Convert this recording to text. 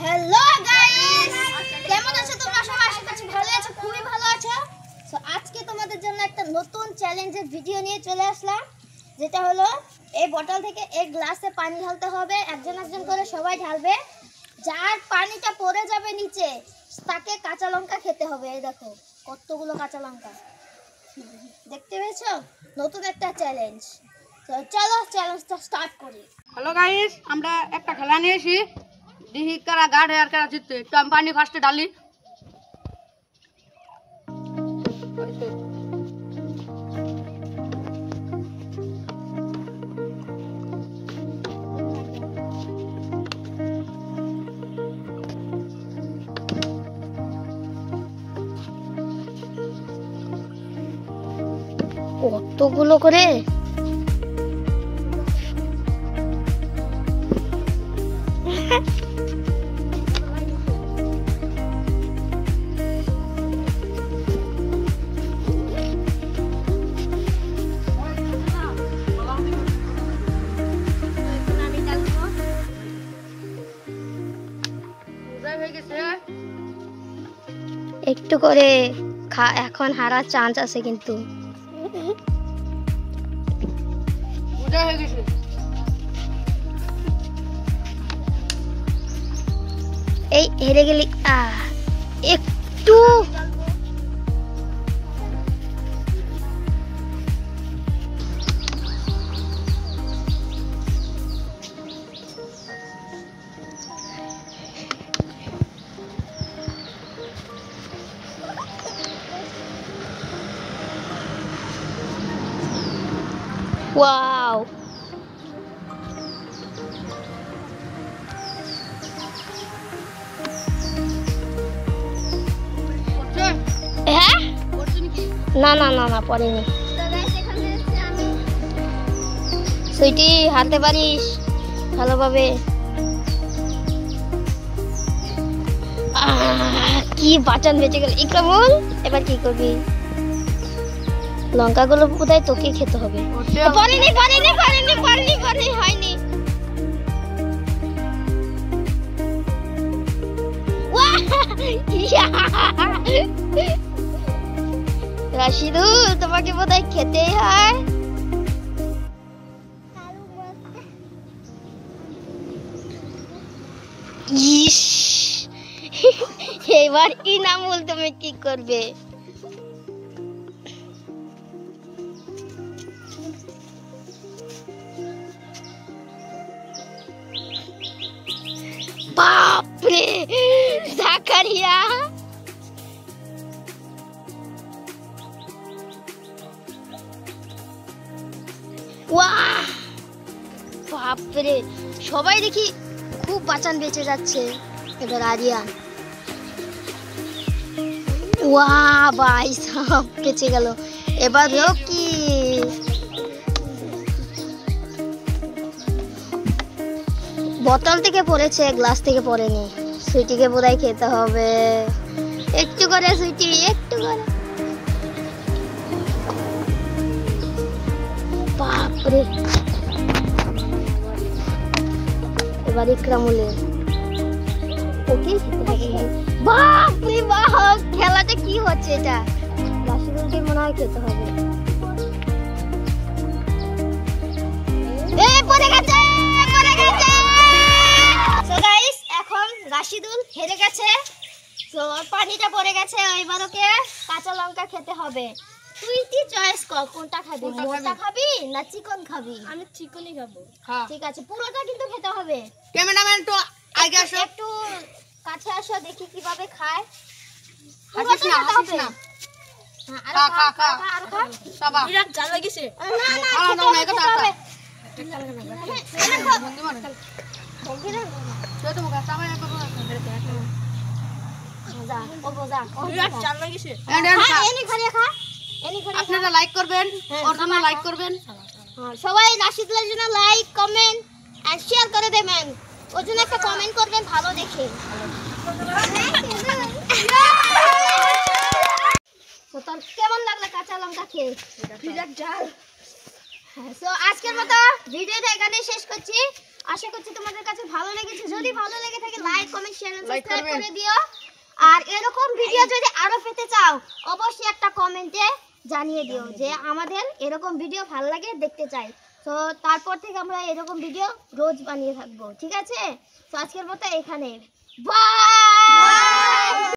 Hello guys, কেমন আছো তোমরা সবাই? আশা করছি ভালো আছো, খুবই ভালো আছো। সো আজকে তোমাদের জন্য একটা নতুন চ্যালেঞ্জের ভিডিও নিয়ে চলে আসলাম, যেটা হলো এই বোতল থেকে এক গ্লাসে পানি ঢালতে হবে। একজন একজন করে সবাই ঢালবে। যার পানিটা পড়ে যাবে নিচে তাকে কাঁচা লঙ্কা খেতে হবে। এই দেখো কতগুলো কাঁচা লঙ্কা, দেখতে পেয়েছো? নতুন একটা চ্যালেঞ্জ। তো চলো চ্যালেঞ্জটা স্টার্ট করি। হ্যালো গাইস, আমরা একটা খেলা নিয়েছি, দেখি কারা গাড়ে আর কারা জিততে। একটু আমি পানি ফার্স্টে ঢালি। কতগুলো করে? একটু করে এখন হারার চান্স আছে কিন্তু। এই হেরে গেলি একটু। ওয়াও, হ্যাঁ না না না না পড়েনি। সুইটি হাতে পারিস ভালোভাবে। কি বাঁচান বেঁচে গেল। ইকরামুল, এবার কি করবি? লঙ্কাগুলো বোধহয় তোকে খেতে হবে। পারিনি পারিনি পারিনি পারিনি পারিনি হয়নি। রাশিদুল, তোমাকে বোধহয় খেতেই হয়। ইস, এবার ইনামুল তুমি কি করবে? বাপরে জাকারিয়া, ওয়াহ বাপরে, সবাই দেখি খুব বাঁচান বেঁচে যাচ্ছে। এবার আরিয়ান, ওয়াহ ভাই সব বেঁচে গেল। এবার কি বোতল থেকে পড়েছে, গ্লাস থেকে পড়েনি। সুইটিকে বোধহয় খেতে হবে। একটু করে সুইটি, একটু করে। বাপরে, এবার ইকরামুলের, ওকে খেতে হবে। বাপরে বাপ, খেলাটা কি হচ্ছে এটা? রাশিদুলকে মনে হয় খেতে হবে। পড়ে গেছে, পড়ে গেছে। সো গাইস, এখন রাশিদুল হেরে গেছে। তো পানিটা পড়ে গেছে। এবার ওকে কাঁচা লঙ্কা খেতে হবে। তুই কি চয়েস কর, কোনটা খাবি? মোটা খাবি না চিকন খাবি? আমি চিকনই খাবো। ঠিক আছে, পুরোটা কিন্তু খেতে হবে। ক্যামেরাম্যান তো আগে আসো, একটু কাছে আসো, দেখি কিভাবে খায়। হাসিস না, হাসিস না। খা খা খা আর খা। সাবা বিরাট জাল লাগিছে। না না, খাওয়া দাও না, এটা খেতে হবে। বিরাট জাল লাগিছে। আপনারা লাইক করবেন, ওর জন্য লাইক করবেন। সবাই রাশিদুলের জন্য লাইক, কমেন্ট আর শেয়ার করে দেবেন। ওর জন্য একটা কমেন্ট করবেন ভালো দেখে। তো তোর কেমন লাগলো কাঁচা লঙ্কা খেয়ে? বিরাট জাল। সো আজকের মতো ভিডিওটা এখানে শেষ করছি। আশা করছি তোমাদের কাছে ভালো লেগেছে। যদি ভালো লেগে থাকে like comment share and Like subscribe করবেন। করে দিও। আর এরকম ভিডিও যদি আরো পেতে চাও অবশ্যই একটা কমেন্টে জানিয়ে দিও যে আমাদের এরকম ভিডিও ভালো লাগে দেখতে চাই। তো তারপর থেকে আমরা এরকম ভিডিও রোজ বানিয়ে থাকবো, ঠিক আছে? তো আজকের মতো এখানে বাই।